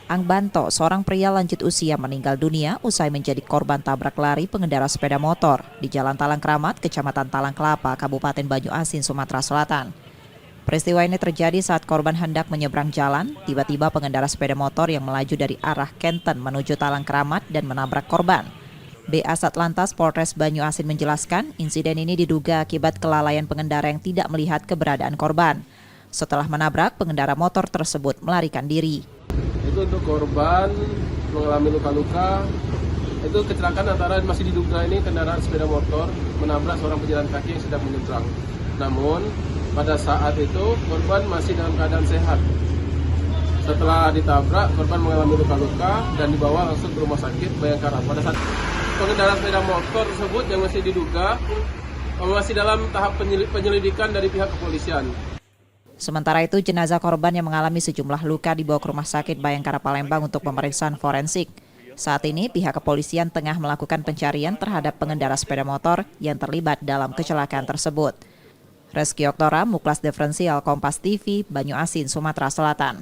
Angbanto, seorang pria lanjut usia meninggal dunia usai menjadi korban tabrak lari pengendara sepeda motor di Jalan Talang Kramat, Kecamatan Talang Kelapa, Kabupaten Banyuasin, Sumatera Selatan. Peristiwa ini terjadi saat korban hendak menyeberang jalan, tiba-tiba pengendara sepeda motor yang melaju dari arah Kenten menuju Talang Kramat dan menabrak korban. BA Satlantas Polres Banyuasin menjelaskan, insiden ini diduga akibat kelalaian pengendara yang tidak melihat keberadaan korban. Setelah menabrak, pengendara motor tersebut melarikan diri. Itu untuk korban mengalami luka-luka. Itu kecelakaan antara masih diduga ini kendaraan sepeda motor menabrak seorang pejalan kaki yang sedang menyeberang. Namun pada saat itu korban masih dalam keadaan sehat. Setelah ditabrak, korban mengalami luka-luka dan dibawa langsung ke rumah sakit Bayangkara. Pada saat pengendara sepeda motor tersebut yang masih diduga masih dalam tahap penyelidikan dari pihak kepolisian. Sementara itu, jenazah korban yang mengalami sejumlah luka dibawa ke Rumah Sakit Bayangkara Palembang untuk pemeriksaan forensik. Saat ini, pihak kepolisian tengah melakukan pencarian terhadap pengendara sepeda motor yang terlibat dalam kecelakaan tersebut. Reski Oktora, Muklas Diferensial, Kompas TV, Banyuasin, Sumatera Selatan.